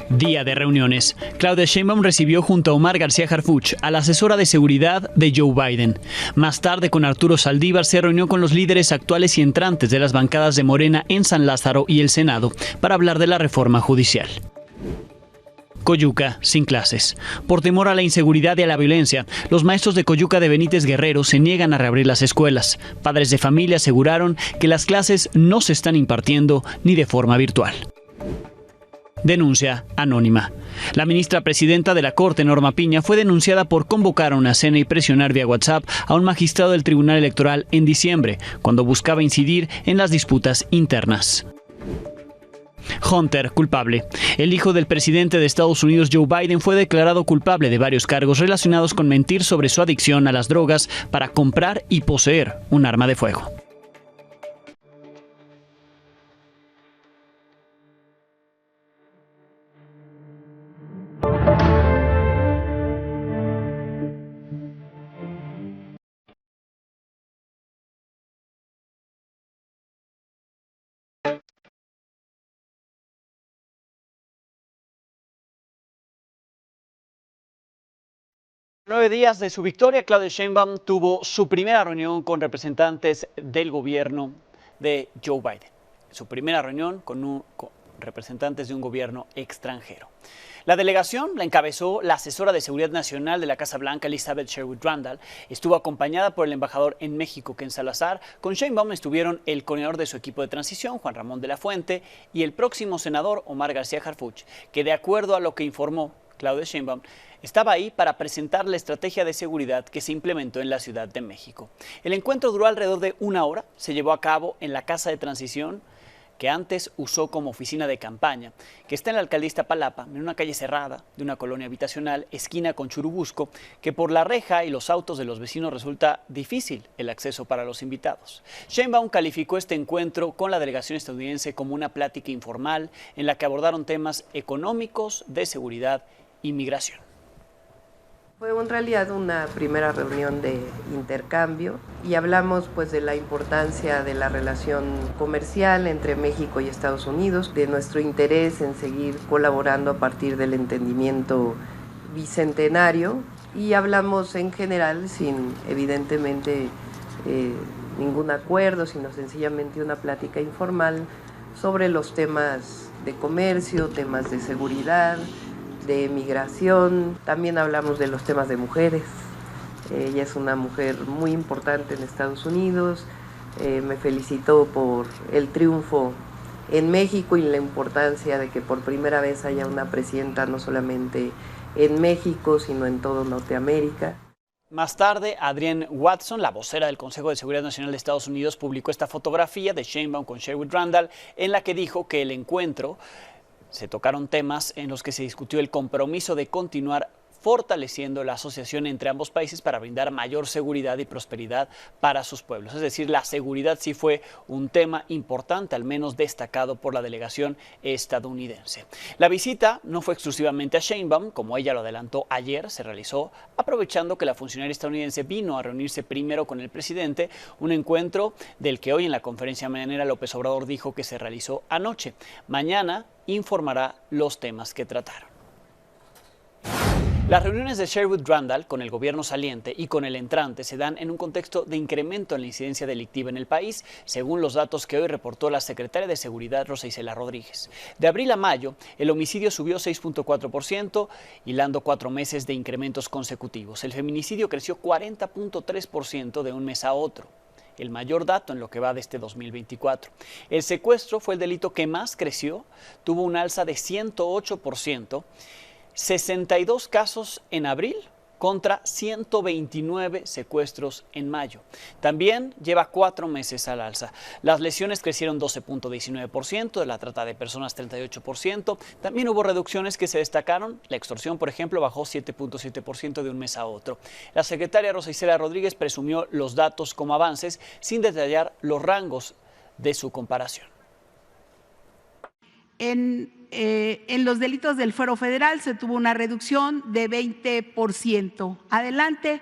Día de reuniones. Claudia Sheinbaum recibió junto a Omar García Harfuch a la asesora de seguridad de Joe Biden. Más tarde, con Arturo Saldívar, se reunió con los líderes actuales y entrantes de las bancadas de Morena en San Lázaro y el Senado para hablar de la reforma judicial. Coyuca, sin clases. Por temor a la inseguridad y a la violencia, los maestros de Coyuca de Benítez Guerrero se niegan a reabrir las escuelas. Padres de familia aseguraron que las clases no se están impartiendo ni de forma virtual. Denuncia anónima. La ministra presidenta de la Corte, Norma Piña, fue denunciada por convocar a una cena y presionar vía WhatsApp a un magistrado del Tribunal Electoral en diciembre, cuando buscaba incidir en las disputas internas. Hunter, culpable. El hijo del presidente de Estados Unidos, Joe Biden, fue declarado culpable de varios cargos relacionados con mentir sobre su adicción a las drogas para comprar y poseer un arma de fuego. Nueve días de su victoria, Claudia Sheinbaum tuvo su primera reunión con representantes del gobierno de Joe Biden. Su primera reunión con representantes de un gobierno extranjero. La delegación la encabezó la asesora de Seguridad Nacional de la Casa Blanca, Elizabeth Sherwood Randall. Estuvo acompañada por el embajador en México, Ken Salazar. Con Sheinbaum estuvieron el coordinador de su equipo de transición, Juan Ramón de la Fuente, y el próximo senador, Omar García Harfuch, que de acuerdo a lo que informó Claudia Sheinbaum, estaba ahí para presentar la estrategia de seguridad que se implementó en la Ciudad de México. El encuentro duró alrededor de una hora, se llevó a cabo en la Casa de Transición, que antes usó como oficina de campaña, que está en la alcaldía Iztapalapa, en una calle cerrada de una colonia habitacional, esquina con Churubusco, que por la reja y los autos de los vecinos resulta difícil el acceso para los invitados. Sheinbaum calificó este encuentro con la delegación estadounidense como una plática informal en la que abordaron temas económicos, de seguridad y migración. Fue en realidad una primera reunión de intercambio y hablamos pues de la importancia de la relación comercial entre México y Estados Unidos, de nuestro interés en seguir colaborando a partir del entendimiento bicentenario, y hablamos en general sin evidentemente ningún acuerdo, sino sencillamente una plática informal sobre los temas de comercio, temas de seguridad, de migración. También hablamos de los temas de mujeres. Ella es una mujer muy importante en Estados Unidos. Me felicitó por el triunfo en México y la importancia de que por primera vez haya una presidenta no solamente en México, sino en todo Norteamérica. Más tarde, Adrienne Watson, la vocera del Consejo de Seguridad Nacional de Estados Unidos, publicó esta fotografía de Sheinbaum con Sherwood Randall, en la que dijo que el encuentro se tocaron temas en los que se discutió el compromiso de continuar fortaleciendo la asociación entre ambos países para brindar mayor seguridad y prosperidad para sus pueblos. Es decir, la seguridad sí fue un tema importante, al menos destacado por la delegación estadounidense. La visita no fue exclusivamente a Sheinbaum, como ella lo adelantó ayer, se realizó aprovechando que la funcionaria estadounidense vino a reunirse primero con el presidente, un encuentro del que hoy en la conferencia mañanera López Obrador dijo que se realizó anoche. Mañana informará los temas que trataron. Las reuniones de Sherwood Randall con el gobierno saliente y con el entrante se dan en un contexto de incremento en la incidencia delictiva en el país, según los datos que hoy reportó la secretaria de Seguridad, Rosa Isela Rodríguez. De abril a mayo, el homicidio subió 6.4%, hilando 4 meses de incrementos consecutivos. El feminicidio creció 40.3% de un mes a otro, el mayor dato en lo que va de este 2024. El secuestro fue el delito que más creció, tuvo un alza de 108%, 62 casos en abril contra 129 secuestros en mayo. También lleva 4 meses al alza. Las lesiones crecieron 12.19%, de la trata de personas 38%. También hubo reducciones que se destacaron. La extorsión, por ejemplo, bajó 7.7% de un mes a otro. La secretaria Rosa Isela Rodríguez presumió los datos como avances sin detallar los rangos de su comparación. En los delitos del fuero federal se tuvo una reducción de 20%. Adelante.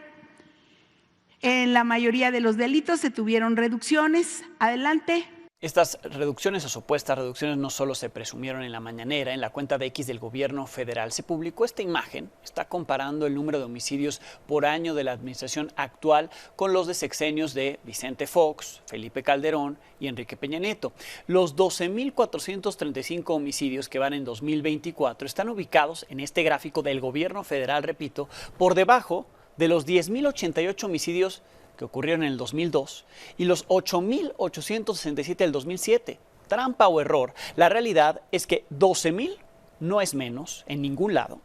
En la mayoría de los delitos se tuvieron reducciones. Adelante. Estas reducciones o supuestas reducciones no solo se presumieron en la mañanera. En la cuenta de X del gobierno federal se publicó esta imagen. Está comparando el número de homicidios por año de la administración actual con los de sexenios de Vicente Fox, Felipe Calderón y Enrique Peña Nieto. Los 12.435 homicidios que van en 2024 están ubicados en este gráfico del gobierno federal, repito, por debajo de los 10.088 homicidios que ocurrieron en el 2002 y los 8.867 del 2007. Trampa o error, la realidad es que 12.000 no es menos en ningún lado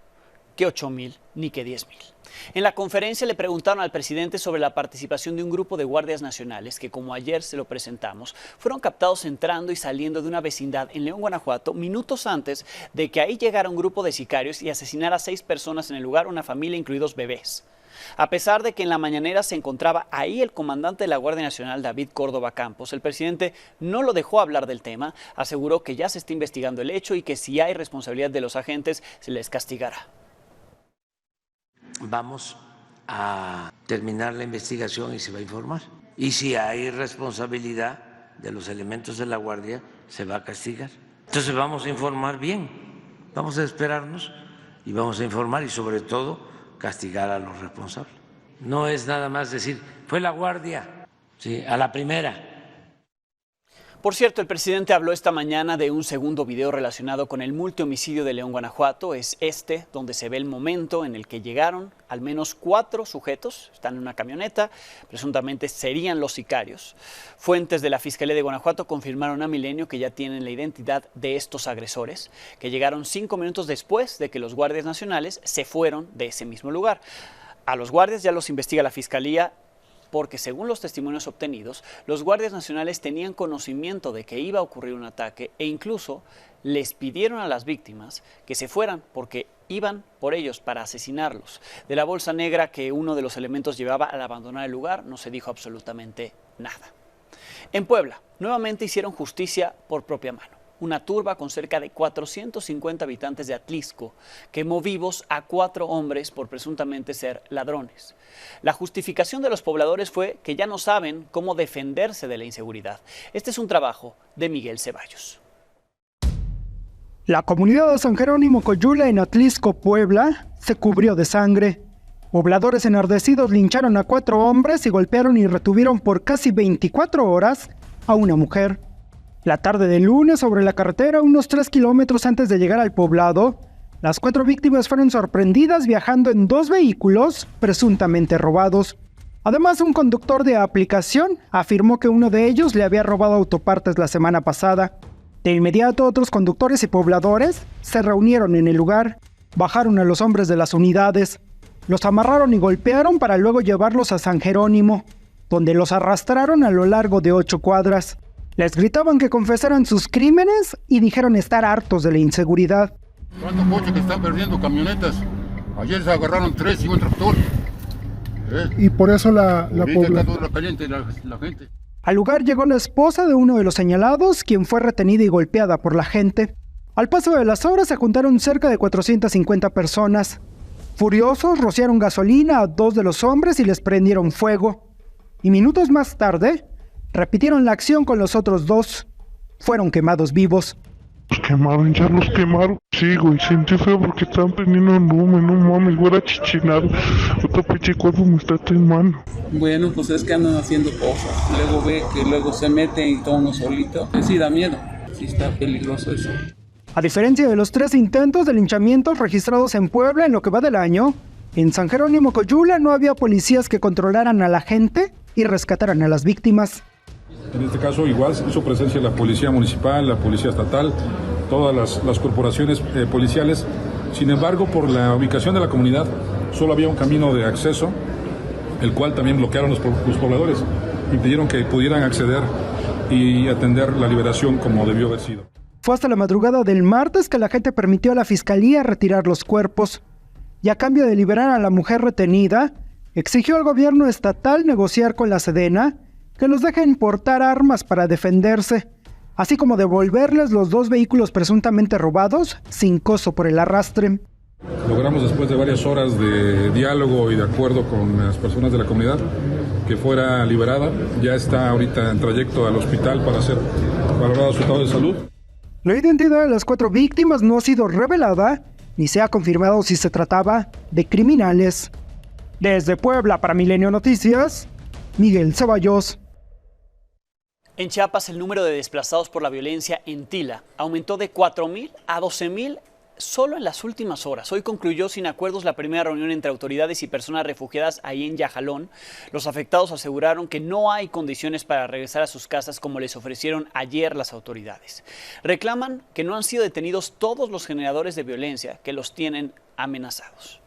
que 8.000 ni que 10.000. En la conferencia le preguntaron al presidente sobre la participación de un grupo de guardias nacionales que, como ayer se lo presentamos, fueron captados entrando y saliendo de una vecindad en León, Guanajuato, minutos antes de que ahí llegara un grupo de sicarios y asesinara a 6 personas en el lugar, una familia, incluidos bebés. A pesar de que en la mañanera se encontraba ahí el comandante de la Guardia Nacional, David Córdoba Campos, el presidente no lo dejó hablar del tema, aseguró que ya se está investigando el hecho y que si hay responsabilidad de los agentes, se les castigará. Vamos a terminar la investigación y se va a informar. Y si hay responsabilidad de los elementos de la Guardia, se va a castigar. Entonces vamos a informar bien, vamos a esperarnos y vamos a informar y sobre todo castigar a los responsables. No es nada más decir, fue la Guardia, sí, a la primera. Por cierto, el presidente habló esta mañana de un segundo video relacionado con el multihomicidio de León, Guanajuato. Es este donde se ve el momento en el que llegaron al menos 4 sujetos, están en una camioneta, presuntamente serían los sicarios. Fuentes de la Fiscalía de Guanajuato confirmaron a Milenio que ya tienen la identidad de estos agresores, que llegaron 5 minutos después de que los guardias nacionales se fueron de ese mismo lugar. A los guardias ya los investiga la Fiscalía, porque según los testimonios obtenidos, los guardias nacionales tenían conocimiento de que iba a ocurrir un ataque e incluso les pidieron a las víctimas que se fueran porque iban por ellos para asesinarlos. De la bolsa negra que uno de los elementos llevaba al abandonar el lugar no se dijo absolutamente nada. En Puebla, nuevamente hicieron justicia por propia mano. Una turba con cerca de 450 habitantes de Atlisco quemó vivos a 4 hombres por presuntamente ser ladrones. La justificación de los pobladores fue que ya no saben cómo defenderse de la inseguridad. Este es un trabajo de Miguel Ceballos. La comunidad de San Jerónimo Coyula en Atlisco, Puebla, se cubrió de sangre. Pobladores enardecidos lincharon a 4 hombres y golpearon y retuvieron por casi 24 horas a una mujer. La tarde del lunes, sobre la carretera, unos 3 kilómetros antes de llegar al poblado, las 4 víctimas fueron sorprendidas viajando en 2 vehículos presuntamente robados. Además, un conductor de aplicación afirmó que uno de ellos le había robado autopartes la semana pasada. De inmediato, otros conductores y pobladores se reunieron en el lugar, bajaron a los hombres de las unidades, los amarraron y golpearon para luego llevarlos a San Jerónimo, donde los arrastraron a lo largo de 8 cuadras. Les gritaban que confesaran sus crímenes y dijeron estar hartos de la inseguridad. ¿Cuántos coches que están perdiendo camionetas? Ayer se agarraron 3 y un tractor. Y por eso la población. Está toda caliente la gente. Al lugar llegó la esposa de uno de los señalados, quien fue retenida y golpeada por la gente. Al paso de las horas se juntaron cerca de 450 personas. Furiosos, rociaron gasolina a 2 de los hombres y les prendieron fuego. Y minutos más tarde, repitieron la acción con los otros 2. Fueron quemados vivos. Los quemaron, ya los quemaron. Sí, güey, sentí feo porque estaban prendiendo un lumen, no mames, güey, era chichinado. Otro pinche cuerpo me está temando. Bueno, pues es que andan haciendo cosas. Luego ve que luego se meten y todo uno solito. Sí, da miedo. Sí, está peligroso eso. A diferencia de los 3 intentos de linchamientos registrados en Puebla en lo que va del año, en San Jerónimo Coyula no había policías que controlaran a la gente y rescataran a las víctimas. En este caso igual hizo presencia la policía municipal, la policía estatal, todas las corporaciones policiales. Sin embargo, por la ubicación de la comunidad, solo había un camino de acceso, el cual también bloquearon los pobladores, impidieron que pudieran acceder y atender la liberación como debió haber sido. Fue hasta la madrugada del martes que la gente permitió a la fiscalía retirar los cuerpos. Y a cambio de liberar a la mujer retenida, exigió al gobierno estatal negociar con la Sedena que los dejen portar armas para defenderse, así como devolverles los 2 vehículos presuntamente robados sin costo por el arrastre. Logramos, después de varias horas de diálogo y de acuerdo con las personas de la comunidad, que fuera liberada. Ya está ahorita en trayecto al hospital para ser valorado su estado de salud. La identidad de las 4 víctimas no ha sido revelada ni se ha confirmado si se trataba de criminales. Desde Puebla para Milenio Noticias, Miguel Ceballos. En Chiapas, el número de desplazados por la violencia en Tila aumentó de 4,000 a 12,000 solo en las últimas horas. Hoy concluyó sin acuerdos la primera reunión entre autoridades y personas refugiadas ahí en Yajalón. Los afectados aseguraron que no hay condiciones para regresar a sus casas como les ofrecieron ayer las autoridades. Reclaman que no han sido detenidos todos los generadores de violencia que los tienen amenazados.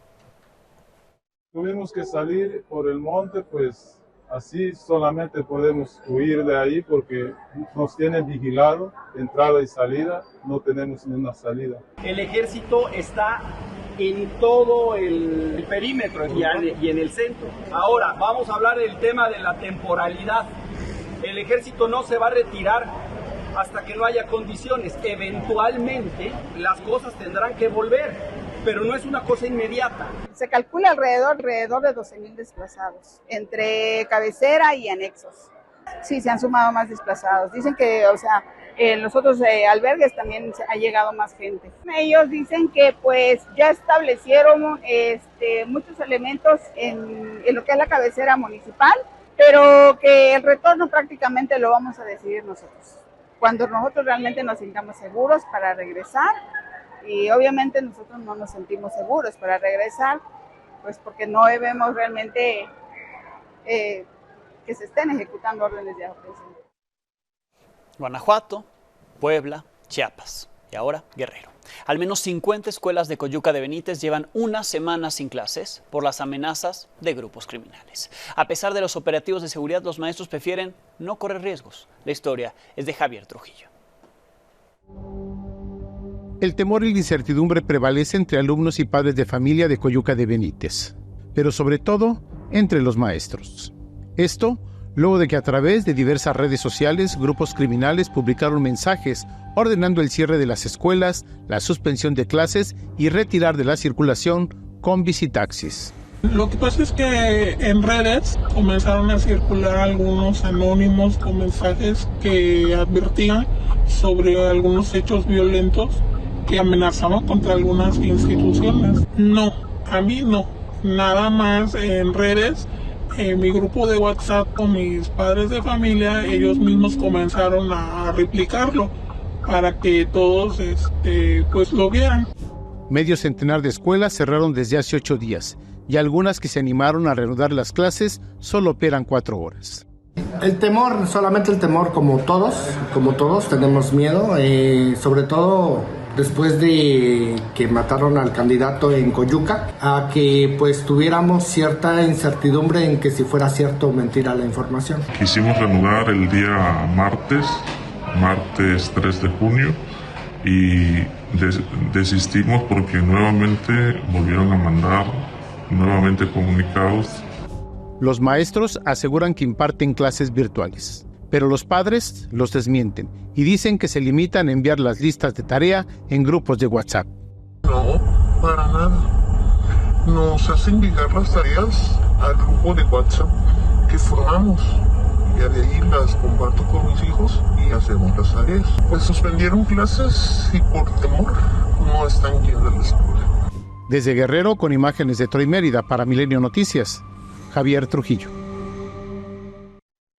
Tuvimos que salir por el monte, pues así solamente podemos huir de ahí porque nos tienen vigilado, entrada y salida, no tenemos ni una salida. El ejército está en todo el perímetro y en el centro. Ahora, vamos a hablar del tema de la temporalidad. El ejército no se va a retirar hasta que no haya condiciones. Eventualmente, las cosas tendrán que volver, pero no es una cosa inmediata. Se calcula alrededor de 12,000 desplazados, entre cabecera y anexos. Sí, se han sumado más desplazados. Dicen que, en los otros albergues también ha llegado más gente. Ellos dicen que pues ya establecieron muchos elementos en lo que es la cabecera municipal, pero que el retorno prácticamente lo vamos a decidir nosotros. Cuando nosotros realmente nos sintamos seguros para regresar, y obviamente nosotros no nos sentimos seguros para regresar, pues porque no vemos realmente que se estén ejecutando órdenes de aprehensión. Guanajuato, Puebla, Chiapas y ahora Guerrero. Al menos 50 escuelas de Coyuca de Benítez llevan una semana sin clases por las amenazas de grupos criminales. A pesar de los operativos de seguridad, los maestros prefieren no correr riesgos. La historia es de Javier Trujillo. El temor y la incertidumbre prevalece entre alumnos y padres de familia de Coyuca de Benítez, pero sobre todo entre los maestros. Esto luego de que a través de diversas redes sociales, grupos criminales publicaron mensajes ordenando el cierre de las escuelas, la suspensión de clases y retirar de la circulación combis y taxis. Lo que pasa es que en redes comenzaron a circular algunos anónimos con mensajes que advertían sobre algunos hechos violentos que amenazaban contra algunas instituciones. No, a mí no. Nada más en redes, en mi grupo de WhatsApp con mis padres de familia, ellos mismos comenzaron a replicarlo para que todos pues lo vieran. Medio centenar de escuelas cerraron desde hace 8 días y algunas que se animaron a reanudar las clases solo operan 4 horas. El temor, solamente el temor, como todos tenemos miedo, sobre todo después de que mataron al candidato en Coyuca, a que pues tuviéramos cierta incertidumbre en que si fuera cierto o mentira la información. Quisimos reanudar el día martes 3 de junio, y desistimos porque nuevamente volvieron a mandar comunicados. Los maestros aseguran que imparten clases virtuales, pero los padres los desmienten y dicen que se limitan a enviar las listas de tarea en grupos de WhatsApp. No, para nada. Nos hacen llegar las tareas al grupo de WhatsApp que formamos. Ya de ahí las comparto con mis hijos y hacemos las tareas. Pues suspendieron clases y por temor no están yendo a la escuela. Desde Guerrero, con imágenes de Troy Mérida para Milenio Noticias, Javier Trujillo.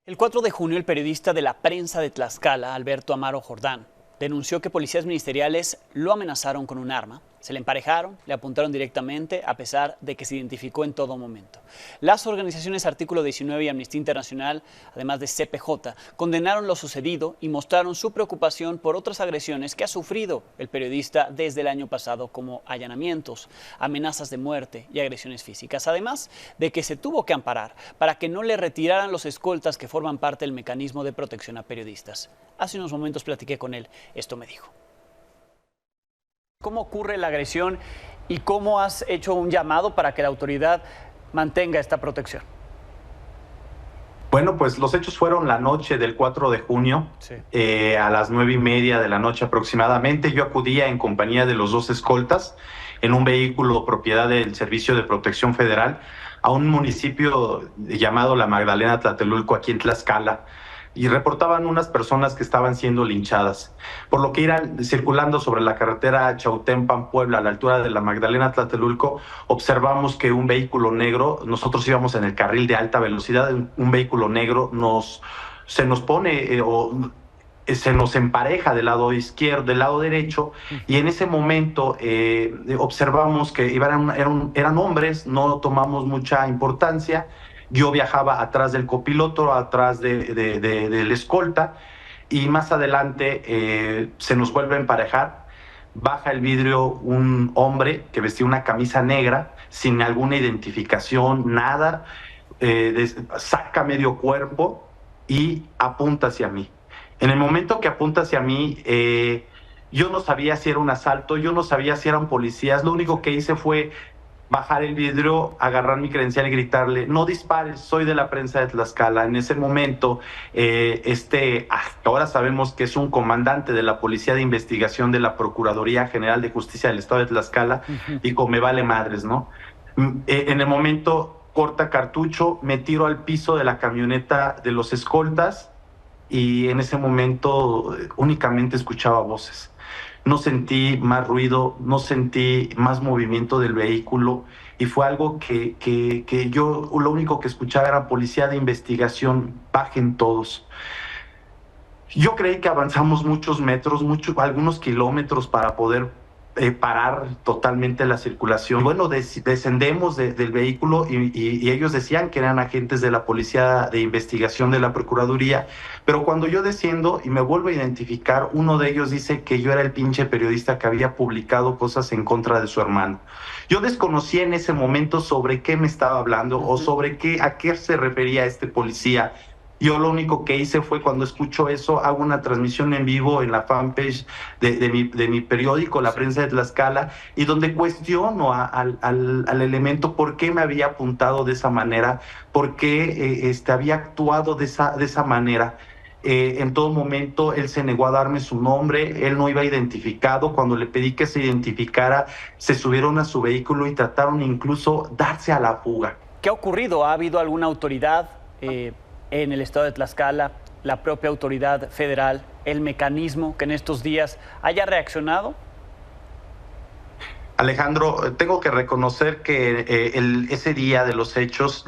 El 4 de junio, el periodista de la prensa de Tlaxcala, Alberto Amaro Jordán, denunció que policías ministeriales lo amenazaron con un arma, se le emparejaron, le apuntaron directamente, a pesar de que se identificó en todo momento. Las organizaciones Artículo 19 y Amnistía Internacional, además de CPJ, condenaron lo sucedido y mostraron su preocupación por otras agresiones que ha sufrido el periodista desde el año pasado, como allanamientos, amenazas de muerte y agresiones físicas, además de que se tuvo que amparar para que no le retiraran los escoltas que forman parte del mecanismo de protección a periodistas. Hace unos momentos platiqué con él, esto me dijo. ¿Cómo ocurre la agresión y cómo has hecho un llamado para que la autoridad mantenga esta protección? Bueno, pues los hechos fueron la noche del 4 de junio, sí. A las 9:30 de la noche aproximadamente. Yo acudía en compañía de los 2 escoltas en un vehículo propiedad del Servicio de Protección Federal a un municipio llamado La Magdalena Tlatelulco, aquí en Tlaxcala, y reportaban unas personas que estaban siendo linchadas. Por lo que iban circulando sobre la carretera Chautempan-Puebla, a la altura de La Magdalena Tlatelulco, observamos que un vehículo negro, nosotros íbamos en el carril de alta velocidad, un vehículo negro se nos pone se nos empareja del lado izquierdo, del lado derecho, y en ese momento observamos que eran hombres, no tomamos mucha importancia. Yo viajaba atrás del copiloto, atrás del escolta, y más adelante se nos vuelve a emparejar. Baja el vidrio un hombre que vestía una camisa negra, sin alguna identificación, nada, saca medio cuerpo y apunta hacia mí. En el momento que apunta hacia mí, yo no sabía si era un asalto, yo no sabía si eran policías. Lo único que hice fue bajar el vidrio, agarrar mi credencial y gritarle: no dispares, soy de la prensa de Tlaxcala. En ese momento, ahora sabemos que es un comandante de la Policía de Investigación de la Procuraduría General de Justicia del Estado de Tlaxcala, dijo: me vale madres, ¿no? En el momento, corta cartucho, me tiro al piso de la camioneta de los escoltas, y en ese momento únicamente escuchaba voces. No sentí más ruido, no sentí más movimiento del vehículo, y fue algo que yo lo único que escuchaba era: policía de investigación, bajen todos. Yo creí que avanzamos muchos metros, algunos kilómetros para poder parar totalmente la circulación. Bueno, descendemos del vehículo y ellos decían que eran agentes de la Policía de Investigación de la Procuraduría, pero cuando yo desciendo y me vuelvo a identificar, uno de ellos dice que yo era el pinche periodista que había publicado cosas en contra de su hermano. Yo desconocía en ese momento sobre qué me estaba hablando o sobre a qué se refería este policía. Yo lo único que hice fue, cuando escucho eso, hago una transmisión en vivo en la fanpage de mi periódico, La Prensa de Tlaxcala, y donde cuestiono al elemento por qué me había apuntado de esa manera, por qué había actuado de esa manera. En todo momento él se negó a darme su nombre, él no iba identificado. Cuando le pedí que se identificara, se subieron a su vehículo y trataron incluso darse a la fuga. ¿Qué ha ocurrido? ¿Ha habido alguna autoridad en el estado de Tlaxcala, la propia autoridad federal, el mecanismo que en estos días haya reaccionado? Alejandro, tengo que reconocer que ese día de los hechos,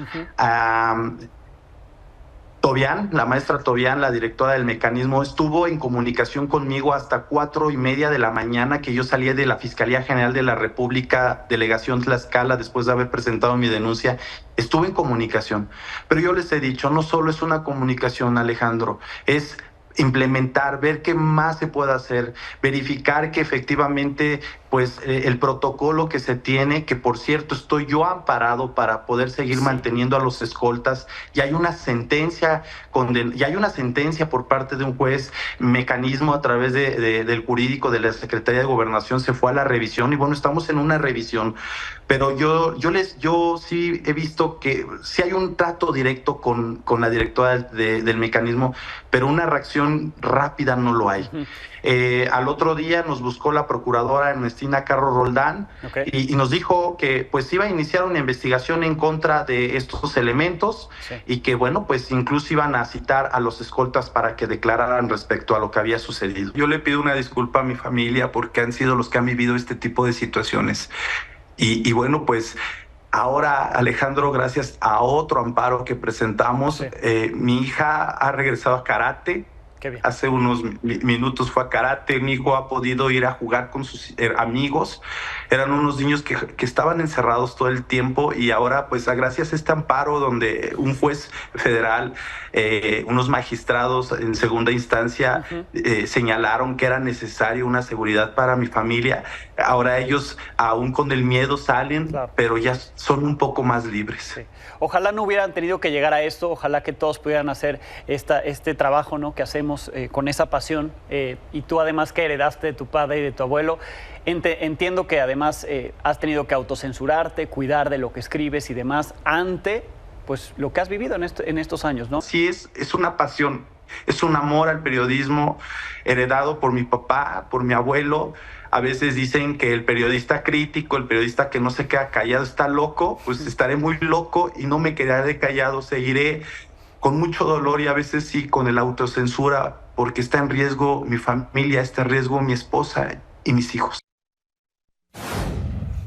Tobián, la maestra Tobián, la directora del mecanismo, estuvo en comunicación conmigo hasta 4:30 de la mañana, que yo salí de la Fiscalía General de la República, Delegación Tlaxcala, después de haber presentado mi denuncia. Estuve en comunicación, pero yo les he dicho, no solo es una comunicación, Alejandro, es implementar, ver qué más se puede hacer, verificar que efectivamente pues el protocolo que se tiene, que por cierto estoy yo amparado para poder seguir manteniendo a los escoltas, y hay una sentencia por parte de un juez. Mecanismo, a través del jurídico de la Secretaría de Gobernación, se fue a la revisión, y bueno, estamos en una revisión, pero yo sí he visto que sí hay un trato directo con la directora del mecanismo, pero una reacción rápida no lo hay. Al otro día nos buscó la procuradora Ernestina Carro Roldán, y nos dijo que pues iba a iniciar una investigación en contra de estos elementos, y que bueno, pues incluso iban a citar a los escoltas para que declararan respecto a lo que había sucedido. Yo le pido una disculpa a mi familia, porque han sido los que han vivido este tipo de situaciones. Y bueno, pues ahora, Alejandro, gracias a otro amparo que presentamos, mi hija ha regresado a karate. Hace unos minutos fue a karate. Mi hijo ha podido ir a jugar con sus amigos. Eran unos niños que estaban encerrados todo el tiempo, y ahora pues gracias a este amparo, donde un juez federal, unos magistrados en segunda instancia señalaron que era necesario una seguridad para mi familia. Ahora ellos, aún con el miedo, salen, pero ya son un poco más libres. Sí. Ojalá no hubieran tenido que llegar a esto, ojalá que todos pudieran hacer este trabajo, ¿no?, que hacemos con esa pasión, y tú además que heredaste de tu padre y de tu abuelo. Entiendo que además has tenido que autocensurarte, cuidar de lo que escribes y demás, ante pues lo que has vivido en estos años, ¿no? Sí, es una pasión, es un amor al periodismo heredado por mi papá, por mi abuelo. A veces dicen que el periodista crítico, el periodista que no se queda callado está loco, pues estaré muy loco y no me quedaré callado, seguiré con mucho dolor y a veces sí con el autocensura, porque está en riesgo mi familia, está en riesgo mi esposa y mis hijos.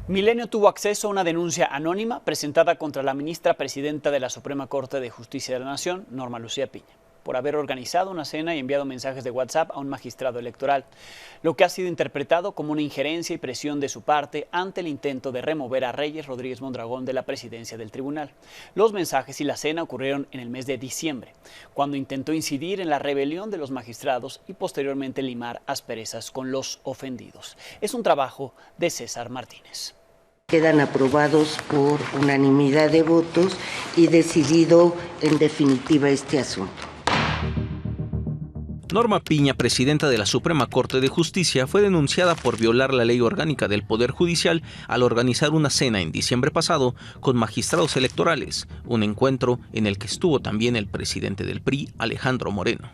Milenio tuvo acceso a una denuncia anónima presentada contra la ministra presidenta de la Suprema Corte de Justicia de la Nación, Norma Lucía Piña, por haber organizado una cena y enviado mensajes de WhatsApp a un magistrado electoral, lo que ha sido interpretado como una injerencia y presión de su parte ante el intento de remover a Reyes Rodríguez Mondragón de la presidencia del tribunal. Los mensajes y la cena ocurrieron en el mes de diciembre, cuando intentó incidir en la rebelión de los magistrados y posteriormente limar asperezas con los ofendidos. Es un trabajo de César Martínez. Quedan aprobados por unanimidad de votos y decidido en definitiva este asunto. Norma Piña, presidenta de la Suprema Corte de Justicia, fue denunciada por violar la ley orgánica del Poder Judicial al organizar una cena en diciembre pasado con magistrados electorales, un encuentro en el que estuvo también el presidente del PRI, Alejandro Moreno.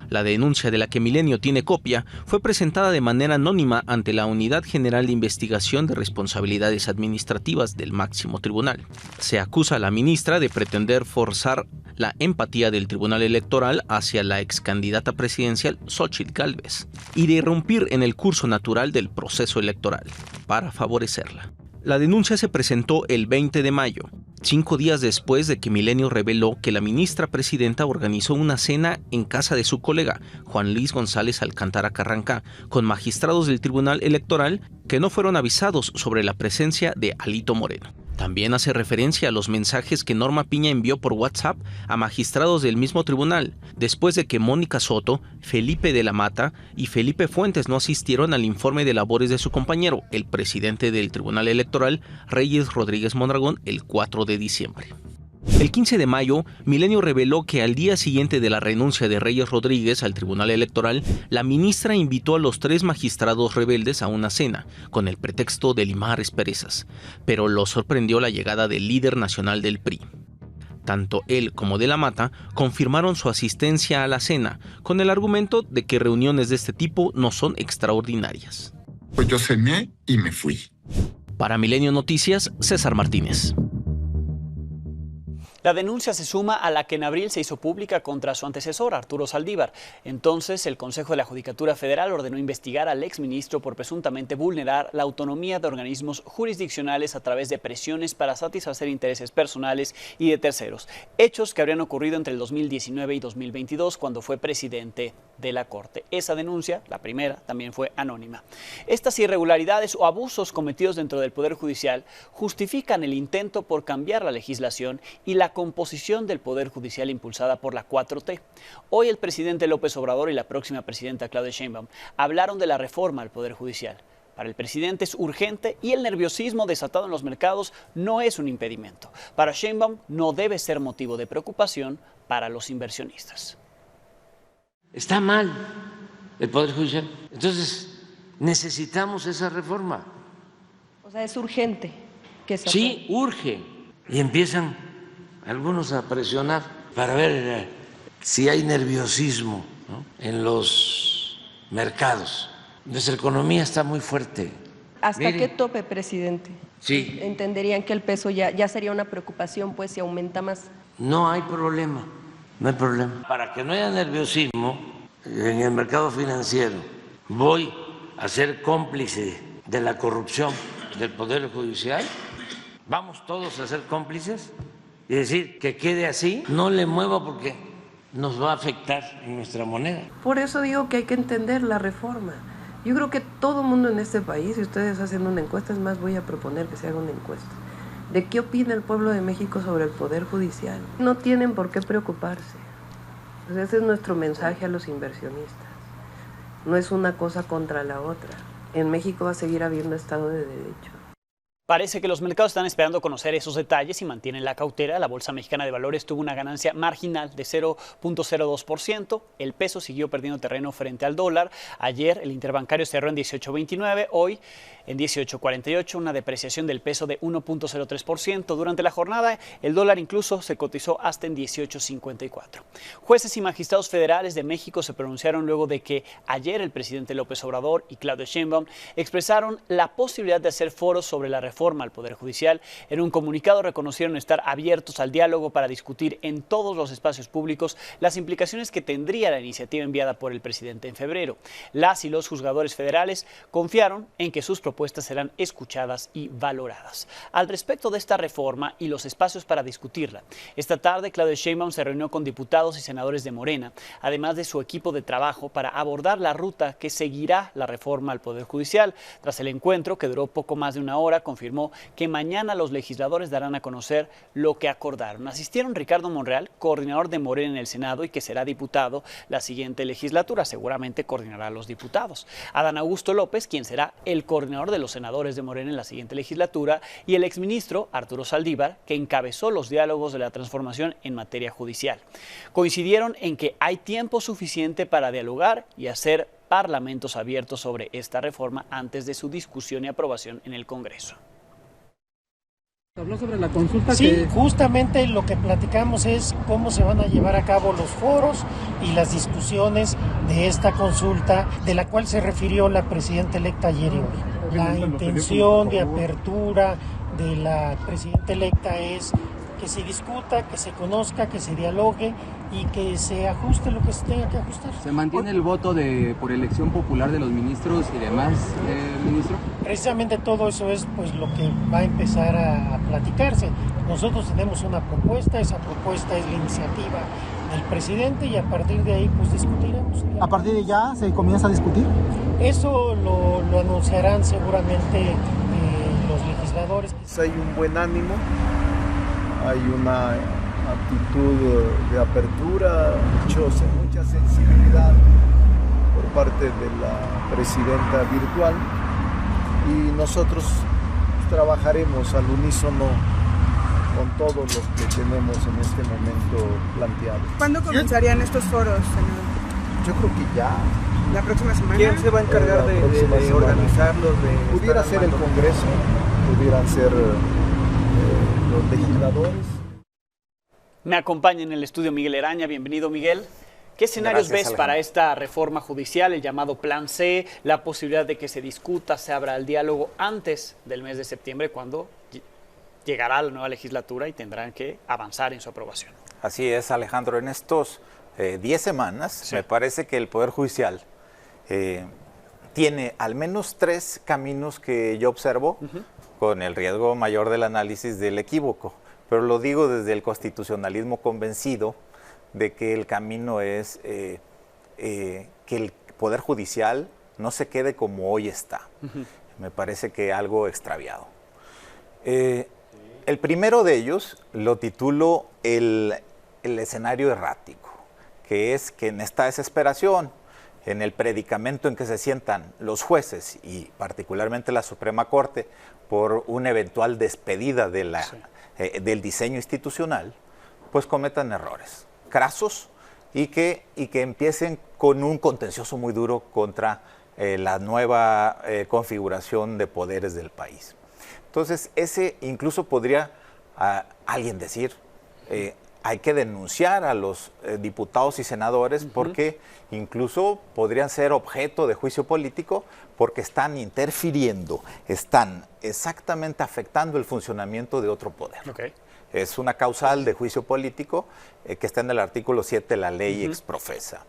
La denuncia, de la que Milenio tiene copia, fue presentada de manera anónima ante la Unidad General de Investigación de Responsabilidades Administrativas del máximo tribunal. Se acusa a la ministra de pretender forzar la empatía del Tribunal Electoral hacia la excandidata presidencial Xóchitl Gálvez y de irrumpir en el curso natural del proceso electoral para favorecerla. La denuncia se presentó el 20 de mayo, 5 días después de que Milenio reveló que la ministra presidenta organizó una cena en casa de su colega, Juan Luis González Alcántara Carrancá, con magistrados del Tribunal Electoral que no fueron avisados sobre la presencia de Alito Moreno. También hace referencia a los mensajes que Norma Piña envió por WhatsApp a magistrados del mismo tribunal, después de que Mónica Soto, Felipe de la Mata y Felipe Fuentes no asistieron al informe de labores de su compañero, el presidente del Tribunal Electoral, Reyes Rodríguez Mondragón, el 4 de diciembre. El 15 de mayo, Milenio reveló que al día siguiente de la renuncia de Reyes Rodríguez al Tribunal Electoral, la ministra invitó a los 3 magistrados rebeldes a una cena, con el pretexto de limar asperezas, pero lo sorprendió la llegada del líder nacional del PRI. Tanto él como de la Mata confirmaron su asistencia a la cena, con el argumento de que reuniones de este tipo no son extraordinarias. Pues yo cené y me fui. Para Milenio Noticias, César Martínez. La denuncia se suma a la que en abril se hizo pública contra su antecesor, Arturo Saldívar. Entonces, el Consejo de la Judicatura Federal ordenó investigar al exministro por presuntamente vulnerar la autonomía de organismos jurisdiccionales a través de presiones para satisfacer intereses personales y de terceros, hechos que habrían ocurrido entre el 2019 y 2022 cuando fue presidente de la Corte. Esa denuncia, la primera, también fue anónima. Estas irregularidades o abusos cometidos dentro del Poder Judicial justifican el intento por cambiar la legislación y la composición del Poder Judicial impulsada por la 4T. Hoy el presidente López Obrador y la próxima presidenta Claudia Sheinbaum hablaron de la reforma al Poder Judicial. Para el presidente es urgente y el nerviosismo desatado en los mercados no es un impedimento. Para Sheinbaum no debe ser motivo de preocupación para los inversionistas. Está mal el Poder Judicial. Entonces, necesitamos esa reforma. O sea, es urgente que se Sí, urge. Y empiezan algunos a presionar para ver si hay nerviosismo, ¿no?, en los mercados. Nuestra economía está muy fuerte. ¿Hasta qué tope, presidente? Sí. ¿Entenderían que el peso ya sería una preocupación, pues, si aumenta más? No hay problema, no hay problema. Para que no haya nerviosismo en el mercado financiero, voy a ser cómplice de la corrupción del Poder Judicial. Vamos todos a ser cómplices y decir que quede así, no le mueva porque nos va a afectar en nuestra moneda. Por eso digo que hay que entender la reforma. Yo creo que todo el mundo en este país, si ustedes hacen una encuesta, es más, voy a proponer que se haga una encuesta, de qué opina el pueblo de México sobre el Poder Judicial. No tienen por qué preocuparse. Pues ese es nuestro mensaje a los inversionistas. No es una cosa contra la otra. En México va a seguir habiendo Estado de Derecho. Parece que los mercados están esperando conocer esos detalles y mantienen la cautela. La Bolsa Mexicana de Valores tuvo una ganancia marginal de 0.02%. El peso siguió perdiendo terreno frente al dólar. Ayer el interbancario cerró en 18.29, hoy en 18.48, una depreciación del peso de 1.03%. Durante la jornada, el dólar incluso se cotizó hasta en 18.54. Jueces y magistrados federales de México se pronunciaron luego de que ayer el presidente López Obrador y Claudia Sheinbaum expresaron la posibilidad de hacer foros sobre la reforma al Poder Judicial. En un comunicado reconocieron estar abiertos al diálogo para discutir en todos los espacios públicos las implicaciones que tendría la iniciativa enviada por el presidente en febrero. Las y los juzgadores federales confiaron en que sus propuestas serán escuchadas y valoradas. Al respecto de esta reforma y los espacios para discutirla, esta tarde Claudia Sheinbaum se reunió con diputados y senadores de Morena, además de su equipo de trabajo, para abordar la ruta que seguirá la reforma al Poder Judicial. Tras el encuentro, que duró poco más de una hora, confirmó que mañana los legisladores darán a conocer lo que acordaron. Asistieron Ricardo Monreal, coordinador de Morena en el Senado y que será diputado la siguiente legislatura, seguramente coordinará a los diputados. Adán Augusto López, quien será el coordinador de los senadores de Morena en la siguiente legislatura, y el exministro Arturo Saldívar, que encabezó los diálogos de la transformación en materia judicial. Coincidieron en que hay tiempo suficiente para dialogar y hacer parlamentos abiertos sobre esta reforma antes de su discusión y aprobación en el Congreso. Habló sobre la consulta. Sí, justamente lo que platicamos es cómo se van a llevar a cabo los foros y las discusiones de esta consulta, de la cual se refirió la presidenta electa ayer y hoy. La intención de apertura de la presidenta electa es que se discuta, que se conozca, que se dialogue y que se ajuste lo que se tenga que ajustar. ¿Se mantiene el voto por elección popular de los ministros y demás, ministro? Precisamente todo eso es pues lo que va a empezar a platicarse. Nosotros tenemos una propuesta, esa propuesta es la iniciativa del presidente y a partir de ahí pues discutiremos. ¿A partir de ya se comienza a discutir? Eso lo anunciarán seguramente los legisladores. Hay un buen ánimo, hay una actitud de apertura, mucha sensibilidad por parte de la presidenta virtual y nosotros trabajaremos al unísono con todo lo que tenemos en este momento planteado. ¿Cuándo comenzarían estos foros, senador? Yo creo que ya. ¿La próxima semana? ¿Quién se va a encargar de organizarlos? Pudiera ser el Congreso, pudieran ser los legisladores. Me acompaña en el estudio Miguel Eraña. Bienvenido, Miguel. ¿Qué escenarios ves para esta reforma judicial, el llamado Plan C, la posibilidad de que se discuta, se abra el diálogo antes del mes de septiembre, cuando llegará la nueva legislatura y tendrán que avanzar en su aprobación? Así es, Alejandro. En estos 10 semanas, sí, me parece que el Poder Judicial tiene al menos 3 caminos que yo observo, con el riesgo mayor del análisis del equívoco. Pero lo digo desde el constitucionalismo convencido de que el camino es que el Poder Judicial no se quede como hoy está. Me parece que algo extraviado. El primero de ellos lo titulo el escenario errático, que es que en esta desesperación, en el predicamento en que se sientan los jueces y particularmente la Suprema Corte por una eventual despedida de del diseño institucional, pues cometan errores crasos y que empiecen con un contencioso muy duro contra la nueva configuración de poderes del país. Entonces, ese incluso podría alguien decir, hay que denunciar a los diputados y senadores porque incluso podrían ser objeto de juicio político porque están interfiriendo, están exactamente afectando el funcionamiento de otro poder. Okay. Es una causal de juicio político que está en el artículo 7 de la ley exprofesa.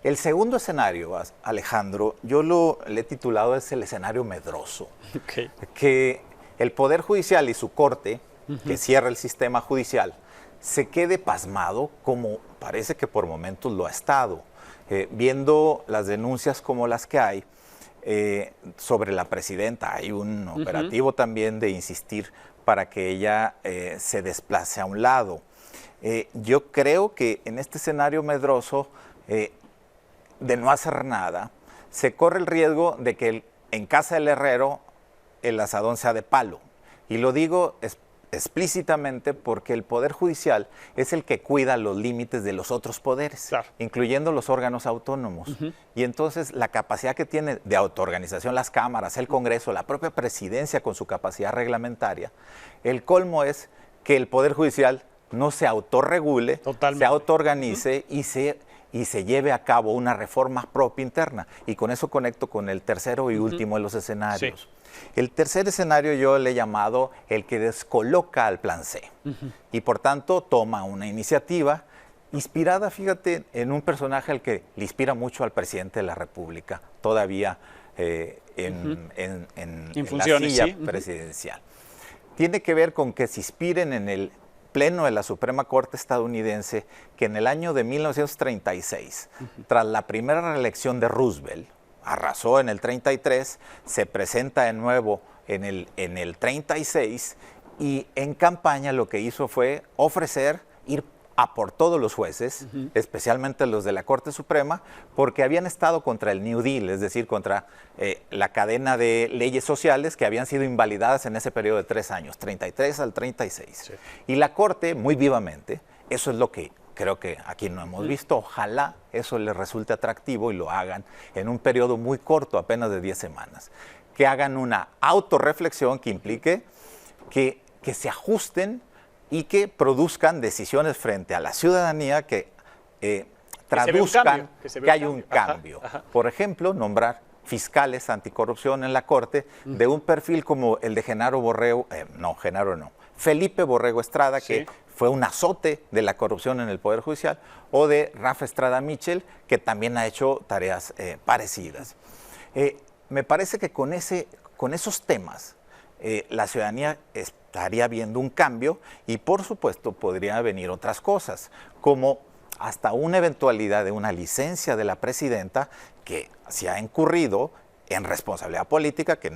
El segundo escenario, Alejandro, yo le he titulado es el escenario medroso. Okay. Que el Poder Judicial y su Corte, que cierra el sistema judicial, se quede pasmado como parece que por momentos lo ha estado, viendo las denuncias como las que hay sobre la presidenta. Hay un operativo también de insistir para que ella se desplace a un lado. Yo creo que en este escenario medroso de no hacer nada, se corre el riesgo de que en casa del herrero el asadón sea de palo Y lo digo explícitamente porque el Poder Judicial es el que cuida los límites de los otros poderes, incluyendo los órganos autónomos. Y entonces la capacidad que tiene de autoorganización las cámaras, el Congreso, la propia presidencia con su capacidad reglamentaria, el colmo es que el Poder Judicial no se autorregule, se autoorganice y se lleve a cabo una reforma propia interna. Y con eso conecto con el tercero y último de los escenarios. El tercer escenario yo le he llamado el que descoloca al plan C. Y por tanto toma una iniciativa inspirada, fíjate, en un personaje al que le inspira mucho al presidente de la República, todavía en la silla presidencial. Tiene que ver con que se inspiren en el Pleno de la Suprema Corte estadounidense, que en el año de 1936, tras la primera reelección de Roosevelt, arrasó en el 33, se presenta de nuevo en el 36 y en campaña lo que hizo fue ofrecer ir a por todos los jueces, especialmente los de la Corte Suprema, porque habían estado contra el New Deal, es decir, contra la cadena de leyes sociales que habían sido invalidadas en ese periodo de 3 años, 33 al 36. Y la Corte, muy vivamente, eso es lo que creo que aquí no hemos visto, ojalá eso les resulte atractivo y lo hagan en un periodo muy corto, apenas de 10 semanas, que hagan una autorreflexión que implique que se ajusten y que produzcan decisiones frente a la ciudadanía que traduzcan que hay un cambio. Por ejemplo, nombrar fiscales anticorrupción en la Corte de un perfil como el de Felipe Borrego Estrada, que fue un azote de la corrupción en el Poder Judicial, o de Rafa Estrada Mitchell, que también ha hecho tareas parecidas. Me parece que con esos temas la ciudadanía estaría viendo un cambio y, por supuesto, podrían venir otras cosas, como hasta una eventualidad de una licencia de la presidenta que se ha incurrido en responsabilidad política, que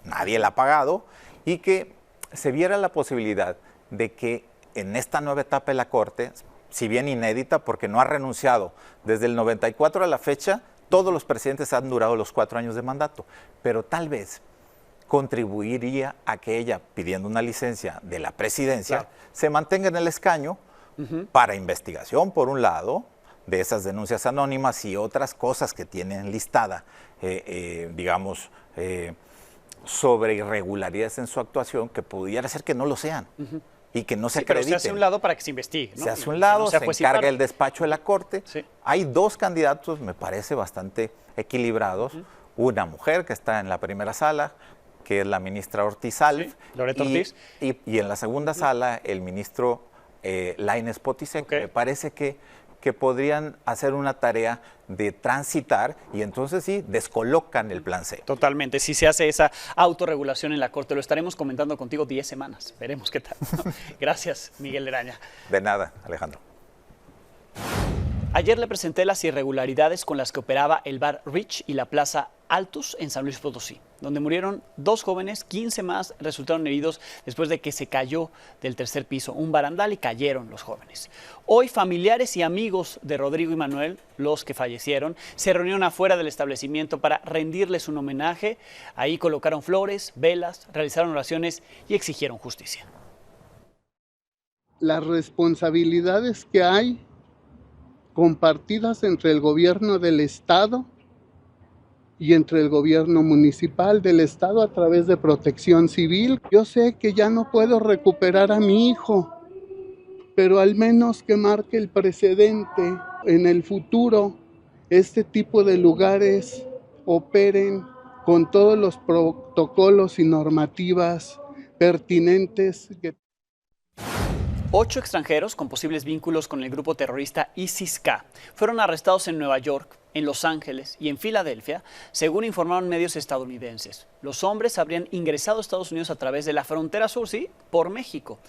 nadie la ha pagado, y que se viera la posibilidad de que en esta nueva etapa de la Corte, si bien inédita porque no ha renunciado desde el 94 a la fecha, todos los presidentes han durado los 4 años de mandato, pero tal vez contribuiría a que ella, pidiendo una licencia de la presidencia, se mantenga en el escaño para investigación, por un lado, de esas denuncias anónimas y otras cosas que tienen listada, sobre irregularidades en su actuación que pudiera ser que no lo sean y que no se acrediten. Pero se hace a un lado para que se investigue, ¿no? Se hace a un lado, se encarga el despacho de la Corte. Hay 2 candidatos, me parece, bastante equilibrados. Una mujer que está en la primera sala, que es la ministra Ortiz Alf, Loreto Ortiz. Y en la segunda sala el ministro Lainez Potisek. Me parece que podrían hacer una tarea de transitar y entonces sí, descolocan el plan C. Totalmente, si se hace esa autorregulación en la Corte, lo estaremos comentando contigo 10 semanas, veremos qué tal. Gracias, Miguel Leraña. De nada, Alejandro. Ayer le presenté las irregularidades con las que operaba el bar Rich y la plaza Altus en San Luis Potosí, donde murieron 2 jóvenes, 15 más resultaron heridos después de que se cayó del tercer piso un barandal y cayeron los jóvenes. Hoy familiares y amigos de Rodrigo y Manuel, los que fallecieron, se reunieron afuera del establecimiento para rendirles un homenaje. Ahí colocaron flores, velas, realizaron oraciones y exigieron justicia. Las responsabilidades que hay compartidas entre el gobierno del Estado y entre el gobierno municipal del Estado a través de Protección Civil. Yo sé que ya no puedo recuperar a mi hijo, pero al menos que marque el precedente en el futuro, este tipo de lugares operen con todos los protocolos y normativas pertinentes. 8 extranjeros con posibles vínculos con el grupo terrorista ISIS-K fueron arrestados en Nueva York, en Los Ángeles y en Filadelfia, según informaron medios estadounidenses. Los hombres habrían ingresado a Estados Unidos a través de la frontera sur, por México.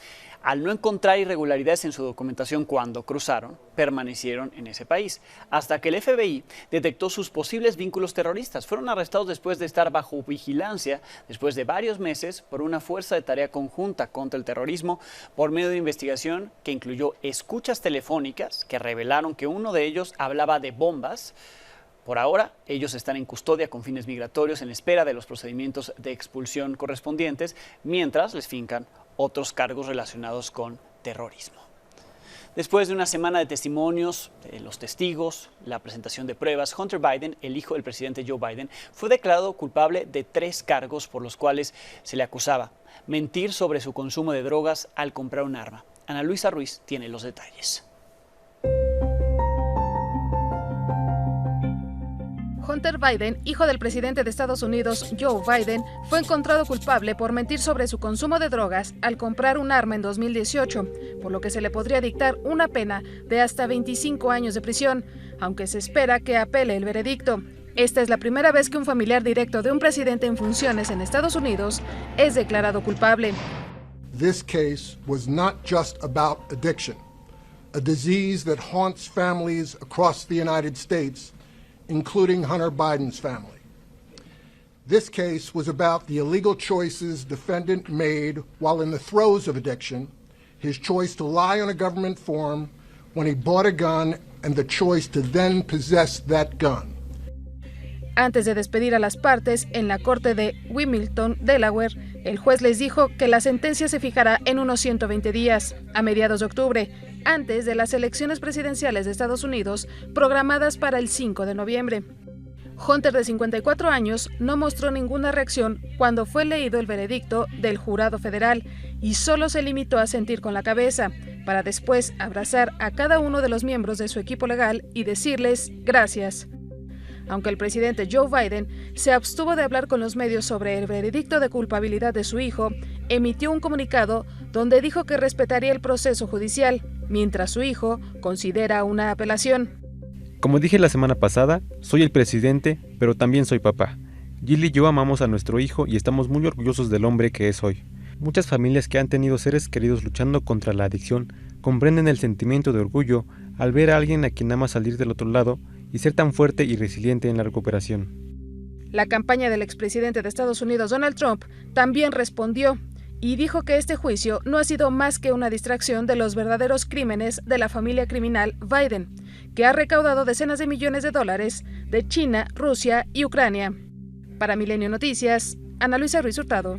Al no encontrar irregularidades en su documentación cuando cruzaron, permanecieron en ese país, hasta que el FBI detectó sus posibles vínculos terroristas. Fueron arrestados después de estar bajo vigilancia, después de varios meses, por una fuerza de tarea conjunta contra el terrorismo, por medio de investigación que incluyó escuchas telefónicas que revelaron que uno de ellos hablaba de bombas. Por ahora, ellos están en custodia con fines migratorios en espera de los procedimientos de expulsión correspondientes, mientras les fincan otros cargos relacionados con terrorismo. Después de una semana de testimonios, de los testigos, la presentación de pruebas, Hunter Biden, el hijo del presidente Joe Biden, fue declarado culpable de 3 cargos por los cuales se le acusaba: mentir sobre su consumo de drogas al comprar un arma. Ana Luisa Ruiz tiene los detalles. Hunter Biden, hijo del presidente de Estados Unidos, Joe Biden, fue encontrado culpable por mentir sobre su consumo de drogas al comprar un arma en 2018, por lo que se le podría dictar una pena de hasta 25 años de prisión, aunque se espera que apele el veredicto. Esta es la primera vez que un familiar directo de un presidente en funciones en Estados Unidos es declarado culpable. This case was not just about addiction, a disease that haunts families across the United States, including Hunter Biden's family. This case was about the illegal choices defendant made while in the throes of addiction, his choice to lie on a government form when he bought a gun, and the choice to then possess that gun. Antes de despedir a las partes, en la corte de Wilmington, Delaware, el juez les dijo que la sentencia se fijará en unos 120 días, a mediados de octubre, antes de las elecciones presidenciales de Estados Unidos, programadas para el 5 de noviembre. Hunter, de 54 años, no mostró ninguna reacción cuando fue leído el veredicto del jurado federal y solo se limitó a sentir con la cabeza, para después abrazar a cada uno de los miembros de su equipo legal y decirles gracias. Aunque el presidente Joe Biden se abstuvo de hablar con los medios sobre el veredicto de culpabilidad de su hijo, emitió un comunicado donde dijo que respetaría el proceso judicial, mientras su hijo considera una apelación. Como dije la semana pasada, soy el presidente, pero también soy papá. Jill y yo amamos a nuestro hijo y estamos muy orgullosos del hombre que es hoy. Muchas familias que han tenido seres queridos luchando contra la adicción comprenden el sentimiento de orgullo al ver a alguien a quien ama salir del otro lado y ser tan fuerte y resiliente en la recuperación. La campaña del expresidente de Estados Unidos, Donald Trump, también respondió y dijo que este juicio no ha sido más que una distracción de los verdaderos crímenes de la familia criminal Biden, que ha recaudado decenas de millones de dólares de China, Rusia y Ucrania. Para Milenio Noticias, Ana Luisa Ruiz Hurtado.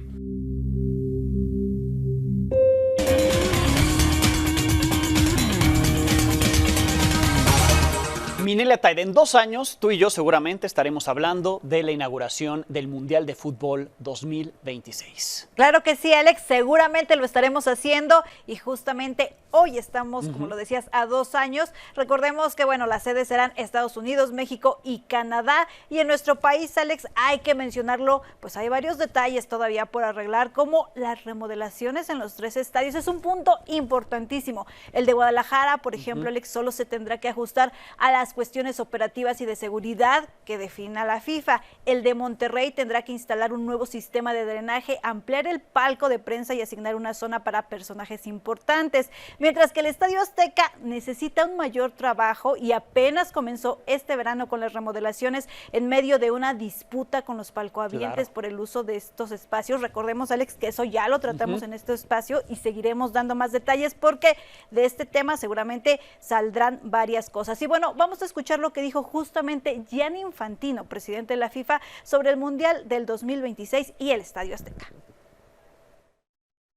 Minelia Taide, en 2 años tú y yo seguramente estaremos hablando de la inauguración del Mundial de Fútbol 2026. Claro que sí, Alex, seguramente lo estaremos haciendo y justamente hoy estamos, como lo decías, a 2 años. Recordemos que, bueno, las sedes serán Estados Unidos, México y Canadá. Y en nuestro país, Alex, hay que mencionarlo, pues hay varios detalles todavía por arreglar, como las remodelaciones en los 3 estadios. Es un punto importantísimo. El de Guadalajara, por ejemplo, Alex, solo se tendrá que ajustar a las cuestiones operativas y de seguridad que defina la FIFA. El de Monterrey tendrá que instalar un nuevo sistema de drenaje, ampliar el palco de prensa y asignar una zona para personajes importantes. Mientras que el Estadio Azteca necesita un mayor trabajo y apenas comenzó este verano con las remodelaciones en medio de una disputa con los palcohabientes por el uso de estos espacios. Recordemos, Alex, que eso ya lo tratamos en este espacio y seguiremos dando más detalles porque de este tema seguramente saldrán varias cosas. Y bueno, vamos a escuchar lo que dijo justamente Gianni Infantino, presidente de la FIFA, sobre el Mundial del 2026 y el Estadio Azteca.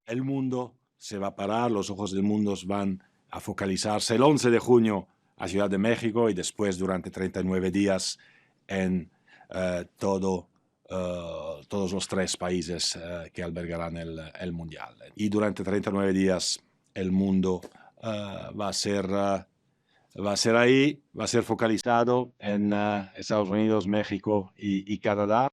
El mundo se va a parar, los ojos del mundo van a focalizarse el 11 de junio a Ciudad de México y después durante 39 días en todos los 3 países que albergarán el Mundial. Y durante 39 días el mundo va a ser ahí, va a ser focalizado en Estados Unidos, México y Canadá.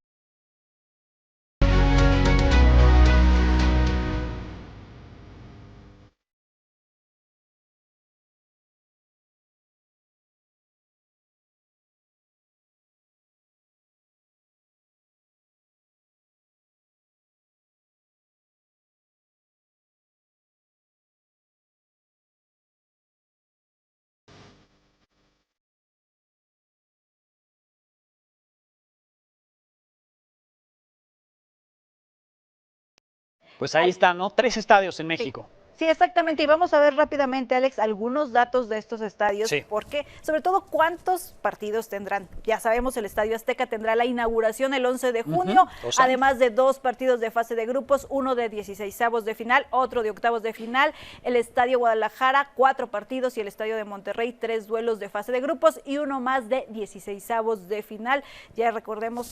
Pues ahí están, ¿no? 3 estadios en México. Sí, exactamente. Y vamos a ver rápidamente, Alex, algunos datos de estos estadios. Sí. Porque, sobre todo, ¿cuántos partidos tendrán? Ya sabemos, el Estadio Azteca tendrá la inauguración el 11 de junio, además de 2 partidos de fase de grupos, uno de 16avos de final, otro de octavos de final. El Estadio Guadalajara, 4 partidos, y el Estadio de Monterrey, 3 duelos de fase de grupos y uno más de 16avos de final. Ya recordaremos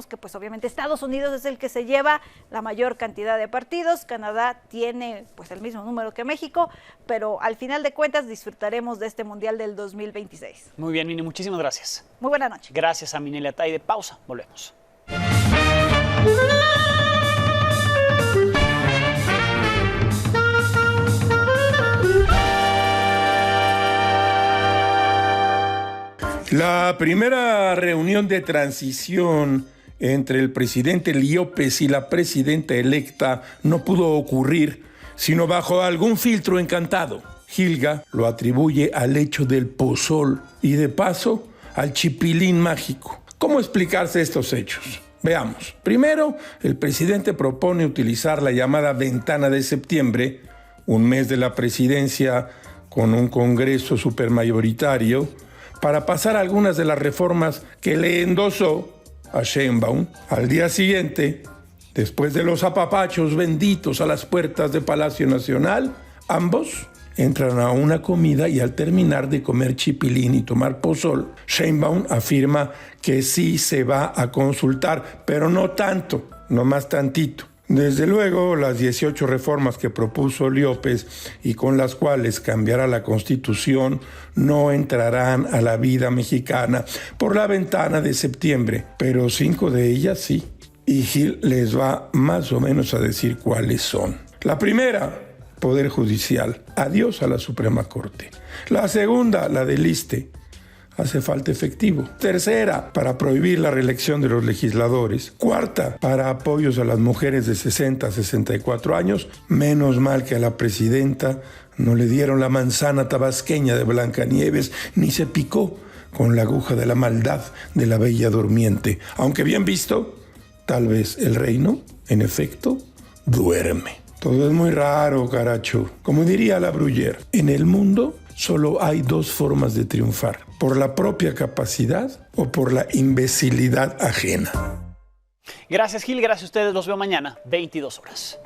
que pues obviamente Estados Unidos es el que se lleva la mayor cantidad de partidos. Canadá tiene pues el mismo número que México, pero al final de cuentas disfrutaremos de este Mundial del 2026. Muy bien, Mini, muchísimas gracias. Muy buena noche. Gracias a Minelia Taide. Pausa, volvemos. La primera reunión de transición entre el presidente López y la presidenta electa no pudo ocurrir sino bajo algún filtro encantado. Gilga lo atribuye al hecho del pozol y de paso al chipilín mágico. ¿Cómo explicarse estos hechos? Veamos. Primero, el presidente propone utilizar la llamada ventana de septiembre, un mes de la presidencia con un Congreso supermayoritario, para pasar algunas de las reformas que le endosó a Sheinbaum. Al día siguiente, después de los apapachos benditos a las puertas de Palacio Nacional, ambos entran a una comida y al terminar de comer chipilín y tomar pozol, Sheinbaum afirma que sí se va a consultar, pero no tanto, no más tantito. Desde luego, las 18 reformas que propuso López y con las cuales cambiará la Constitución no entrarán a la vida mexicana por la ventana de septiembre, pero 5 de ellas sí. Y Gil les va más o menos a decir cuáles son. La primera, Poder Judicial. Adiós a la Suprema Corte. La segunda, la del ISSSTE. Hace falta efectivo. Tercera, para prohibir la reelección de los legisladores. Cuarta, para apoyos a las mujeres de 60 a 64 años. Menos mal que a la presidenta no le dieron la manzana tabasqueña de Blancanieves, ni se picó con la aguja de la maldad de la Bella Durmiente. Aunque bien visto, tal vez el reino, en efecto, duerme. Todo es muy raro, caracho. Como diría la Bruyère, en el mundo solo hay 2 formas de triunfar: por la propia capacidad o por la imbecilidad ajena. Gracias, Gil. Gracias a ustedes. Los veo mañana, 22 horas.